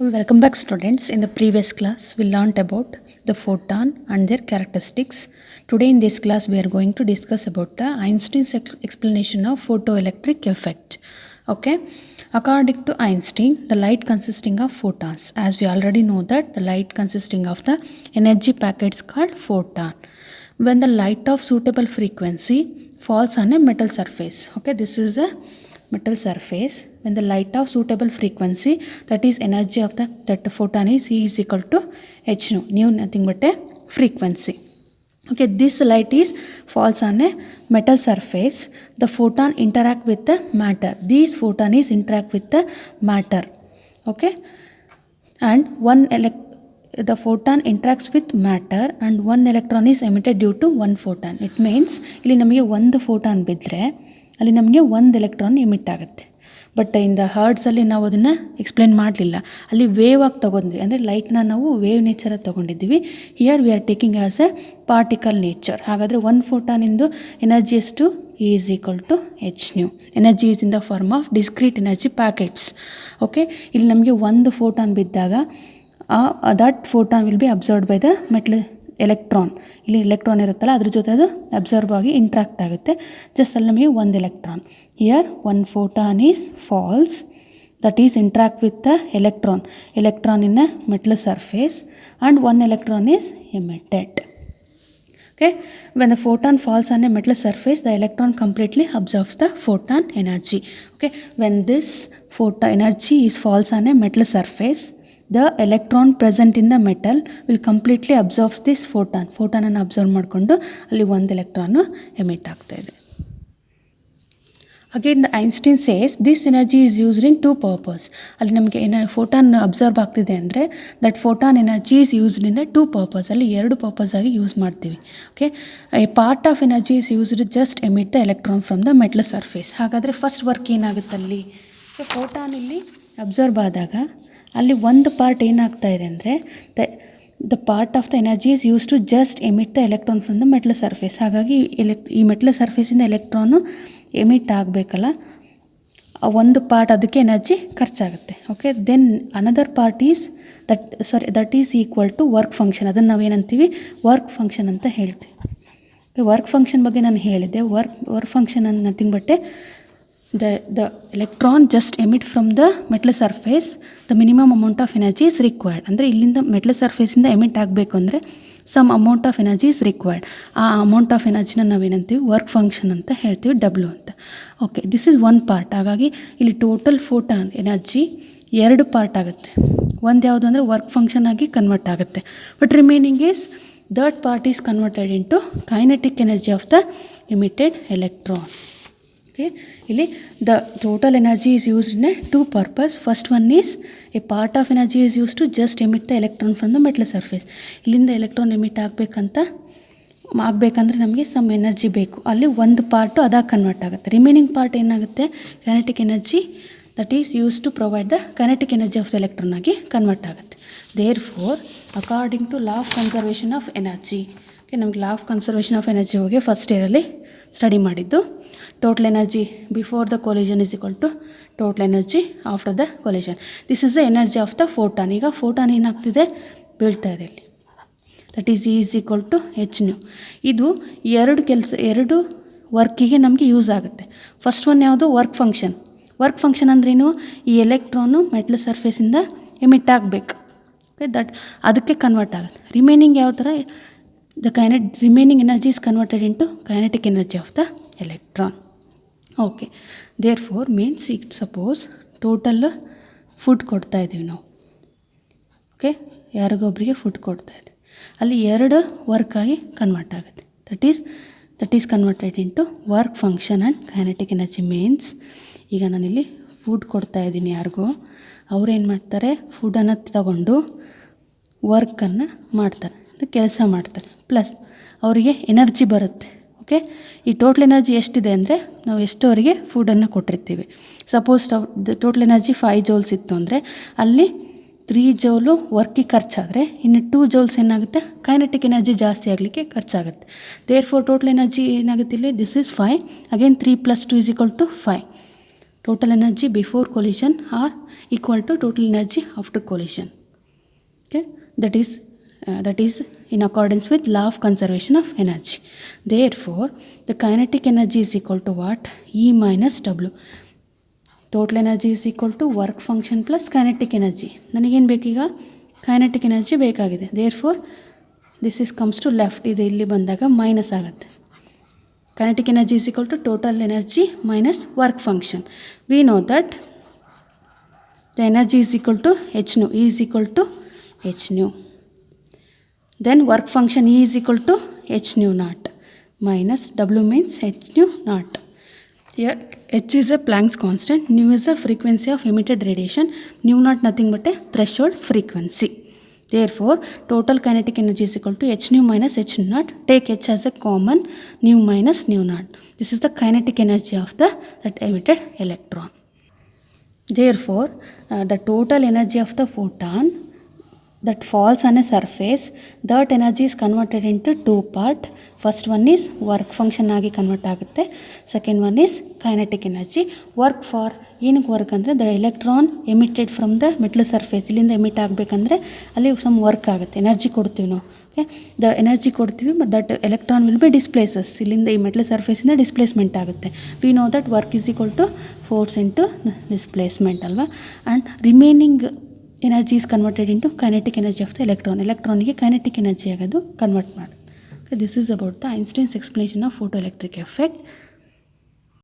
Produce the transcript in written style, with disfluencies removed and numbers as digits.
Welcome back, students. In the previous class, we learnt about the photon and their characteristics. Today in this class, we are going to discuss about the Einstein's explanation of photoelectric effect. Okay. According to Einstein, the light consisting of photons. As we already know that the light consisting of the energy packets called photon. When the light of suitable frequency falls on a metal surface. Okay, this is a metal surface. When the light of suitable frequency, that is energy of that photon is E is equal to h nu. Nu nothing but a frequency. Okay, this light is falls on a metal surface. The photon interact with the matter. These photon is interact with the matter. Okay, and the photon interacts with matter and one electron is emitted due to one photon. It means ಇಲ್ಲಿ ನಮಗೆ ಒಂದು photon ಬಿದ್ದರೆ ಅಲ್ಲಿ ನಮಗೆ ಒಂದು electron emit ಆಗುತ್ತೆ. But in the ಹರ್ಡ್ಸಲ್ಲಿ ನಾವು ಅದನ್ನು ಎಕ್ಸ್ಪ್ಲೇನ್ ಮಾಡಲಿಲ್ಲ. ಅಲ್ಲಿ ವೇವ್ ಆಗಿ ತೊಗೊಂಡ್ವಿ, ಅಂದರೆ ಲೈಟ್ನ ನಾವು ವೇವ್ ನೇಚರಾಗಿ ತೊಗೊಂಡಿದ್ದೀವಿ. Here we are taking as a particle nature. ಹಾಗಾದರೆ ಒಂದು ಫೋಟಾನಿಂದು ಎನರ್ಜಿ ಎಷ್ಟು? E is equal to h nu. Energy is in the form of discrete energy packets. Okay, ಇಲ್ಲಿ ನಮಗೆ ಒಂದು ಫೋಟಾನ್ ಬಿದ್ದಾಗ that photon will be observed by the metal electron. ಇಲ್ಲಿ electron ಇರುತ್ತಲ್ಲ, ಅದ್ರ ಜೊತೆ ಅದು ಅಬ್ಸರ್ವ್ ಆಗಿ ಇಂಟ್ರಾಕ್ಟ್ ಆಗುತ್ತೆ. ಜಸ್ಟ್ ಅಲ್ಲಿ ನಮಗೆ ಒಂದು electron. Here one photon is false, that is interact with the electron in a metal surface and one electron is emitted. Okay, when the photon falls on a metal surface, the electron completely absorbs the photon energy. Okay, when this photon energy is falls on a metal surface, the electron present in the metal will completely absorb this photon ಅನ್ನು observe ಮಾಡಿಕೊಂಡು ಅಲ್ಲಿ ಒಂದು electron emit ಆಗ್ತಾ ಇದೆ. Again the Einstein says this energy is used in two purpose. ಅಲ್ಲಿ ನಮಗೆ photon observe ಆಗ್ತಿದೆ ಅಂದರೆ that photon energy is used in the two purpose. ಅಲ್ಲಿ ಎರಡು ಪರ್ಪಸ್ ಆಗಿ ಯೂಸ್ ಮಾಡ್ತೀವಿ. Okay, A part of energy is used just emit the electron from the metal surface. ಹಾಗಾದರೆ first work ಏನಾಗುತ್ತೆ ಅಲ್ಲಿ? ಫೋಟಾನ್ ಇಲ್ಲಿ ಅಬ್ಸರ್ವ್ ಆದಾಗ ಅಲ್ಲಿ ಒಂದು ಪಾರ್ಟ್ ಏನಾಗ್ತಾ ಇದೆ ಅಂದರೆ the part of the energy is use to just emit the electron from the metal surface. ಹಾಗಾಗಿ ಈ ಮೆಟಲ್ ಸರ್ಫೇಸಿಂದ ಎಲೆಕ್ಟ್ರಾನು ಎಮಿಟ್ ಆಗಬೇಕಲ್ಲ, ಒಂದು ಪಾರ್ಟ್ ಅದಕ್ಕೆ ಎನರ್ಜಿ ಖರ್ಚಾಗುತ್ತೆ. Okay, then another part is that is equal to work function. ಅದನ್ನು ನಾವೇನಂತೀವಿ? Work function ಅಂತ ಹೇಳ್ತೀವಿ. ವರ್ಕ್ ಫಂಕ್ಷನ್ ಬಗ್ಗೆ ನಾನು ಹೇಳಿದ್ದೆ. ವರ್ಕ್ ಫಂಕ್ಷನ್ ಅನ್ನು nothing but the electron just emit from the metal surface, the minimum amount of energy is required. ಅಂದರೆ ಇಲ್ಲಿಂದ ಮೆಟಲ್ ಸರ್ಫೇಸಿಂದ ಎಮಿಟ್ ಆಗಬೇಕು ಅಂದರೆ some amount of energy is required. ಆ ಅಮೌಂಟ್ ಆಫ್ ಎನರ್ಜಿನ ನಾವೇನಂತೀವಿ? ವರ್ಕ್ ಫಂಕ್ಷನ್ ಅಂತ ಹೇಳ್ತೀವಿ, W ಅಂತ. Okay, this is one part. ಹಾಗಾಗಿ ಇಲ್ಲಿ ಟೋಟಲ್ ಫೋಟಾನ್ ಎನರ್ಜಿ ಎರಡು ಪಾರ್ಟ್ ಆಗುತ್ತೆ. ಒಂದು ಯಾವುದು ಅಂದರೆ ವರ್ಕ್ ಫಂಕ್ಷನ್ ಆಗಿ ಕನ್ವರ್ಟ್ ಆಗುತ್ತೆ. But remaining is that part is converted into kinetic energy of the emitted electron. Okay, ಇಲ್ಲಿ the total energy is used in a two purpose. First one is a part of energy is used to just emit the electron from the metal surface. ಇಲ್ಲಿಂದ electron emit ಆಗಬೇಕಂದ್ರೆ ನಮಗೆ some energy ಬೇಕು. ಅಲ್ಲಿ ಒಂದು part ಅದಾಗಿ convert ಆಗುತ್ತೆ. Remaining part ಏನಾಗುತ್ತೆ? Kinetic energy that is use to provide the kinetic energy of the electron ಆಗಿ ಕನ್ವರ್ಟ್ ಆಗುತ್ತೆ. Therefore according to law of conservation of energy. Okay, ನಮಗೆ law of conservation of energy ಹೋಗಿ first ಇಯರಲ್ಲಿ study ಮಾಡಿದ್ದು. Total energy before the collision is equal to total energy after the collision. This is the energy of the photon. ಈಗ photon ಏನಾಗ್ತಿದೆ? ಬೀಳ್ತಾ ಇದೆ ಇಲ್ಲಿ. That is E is equal to h nu. ಇದು ಎರಡು ವರ್ಕಿಗೆ ನಮಗೆ ಯೂಸ್ ಆಗುತ್ತೆ. ಫಸ್ಟ್ ಒನ್ ಯಾವುದು? Work function. ವರ್ಕ್ ಫಂಕ್ಷನ್ ಅಂದ್ರೇನು? ಈ ಎಲೆಕ್ಟ್ರಾನು ಮೆಟಲ್ ಸರ್ಫೇಸಿಂದ ಎಮಿಟ್ ಆಗಬೇಕು. ಓಕೆ, ಅದಕ್ಕೆ ಕನ್ವರ್ಟ್ ಆಗುತ್ತೆ. ರಿಮೈನಿಂಗ್ ಯಾವ ಥರ? Remaining energy is converted into kinetic energy of the electron. Okay, therefore means ಈಗ ಸಪೋಸ್ ಟೋಟಲ್ ಫುಡ್ ಕೊಡ್ತಾ ಇದ್ದೀವಿ ನಾವು. ಓಕೆ, ಯಾರಿಗೊಬ್ಬರಿಗೆ ಫುಡ್ ಕೊಡ್ತಾ ಇದ್ದೀವಿ. ಅಲ್ಲಿ ಎರಡು ವರ್ಕಾಗಿ ಕನ್ವರ್ಟ್ ಆಗುತ್ತೆ. That is converted into work function and kinetic energy. Means ಈಗ ನಾನಿಲ್ಲಿ ಫುಡ್ ಕೊಡ್ತಾ ಇದ್ದೀನಿ ಯಾರಿಗೋ, ಅವ್ರೇನು ಮಾಡ್ತಾರೆ? ಫುಡನ್ನು ತಗೊಂಡು ವರ್ಕನ್ನು ಮಾಡ್ತಾರೆ, ಕೆಲಸ ಮಾಡ್ತಾರೆ, ಪ್ಲಸ್ ಅವರಿಗೆ ಎನರ್ಜಿ ಬರುತ್ತೆ. ಓಕೆ, ಈ ಟೋಟಲ್ ಎನರ್ಜಿ ಎಷ್ಟಿದೆ ಅಂದರೆ ನಾವು ಎಷ್ಟು ಅವರಿಗೆ ಫುಡನ್ನು ಕೊಟ್ಟಿರ್ತೀವಿ. ಸಪೋಸ್ ಟೋಟಲ್ ಎನರ್ಜಿ 5 ಜೌಲ್ಸ್ ಇತ್ತು ಅಂದರೆ ಅಲ್ಲಿ 3 ಜೌಲು ವರ್ಕಿಗೆ ಖರ್ಚಾದರೆ ಇನ್ನು 2 ಜೌಲ್ಸ್ ಏನಾಗುತ್ತೆ? ಕೈನೆಟಿಕ್ ಎನರ್ಜಿ ಜಾಸ್ತಿ ಆಗಲಿಕ್ಕೆ ಖರ್ಚಾಗುತ್ತೆ. ದೇರ್ ಫೋರ್ ಟೋಟಲ್ ಎನರ್ಜಿ ಏನಾಗುತ್ತೆ ಇಲ್ಲಿ? This is 5. Again 3 + 2 = 5. total energy before collision are equal to total energy after collision. Okay, that is in accordance with law of conservation of energy. Therefore the kinetic energy is equal to what? E minus W. Total energy is equal to work function plus kinetic energy. ನನಗೇನು ಬೇಕೀಗ? kinetic energy ಬೇಕಾಗಿದೆ. Therefore this is comes to left. ಇದು ಇಲ್ಲಿ ಬಂದಾಗ minus ಆಗುತ್ತೆ. kinetic energy is equal to total energy minus work function. We know that the energy is equal to h nu. E is equal to h nu. Then work function E is equal to h nu naught minus W means h nu naught. Here h is a Planck's constant, nu is a frequency of emitted radiation, nu naught nothing but a threshold frequency. Therefore total kinetic energy is equal to h nu minus h nu naught. Take h as a common, nu minus nu naught. This is the kinetic energy of that emitted electron. Therefore the total energy of the photon that falls on a surface, that energy is converted into two part. First one is work function ಆಗಿ convert ಆಗುತ್ತೆ. Second one is kinetic energy. Work for ಏನಕ್ಕೆ work ಅಂದರೆ the electron emitted from the metal surface, ಇಲ್ಲಿಂದ emit ಆಗಬೇಕಂದ್ರೆ ಅಲ್ಲಿ some work ಆಗುತ್ತೆ, energy ಕೊಡ್ತೀವಿ ನಾವು. ಓಕೆ, ದ ಎನರ್ಜಿ ಕೊಡ್ತೀವಿ, but that electron will be displaces. ಇಲ್ಲಿಂದ ಈ ಮೆಟಲ್ ಸರ್ಫೇಸಿಂದ ಡಿಸ್ಪ್ಲೇಸ್ಮೆಂಟ್ ಆಗುತ್ತೆ. We know that work is equal to force into displacement ಅಲ್ವಾ. ಆ್ಯಂಡ್ ರಿಮೈನಿಂಗ್ energy is converted into kinetic energy of the electron. ಎಲೆಕ್ಟ್ರಾನಿಗೆ kinetic energy ಆಗೋದು convert ಮಾಡಿ. Okay, this is about the Einstein's explanation of photoelectric effect.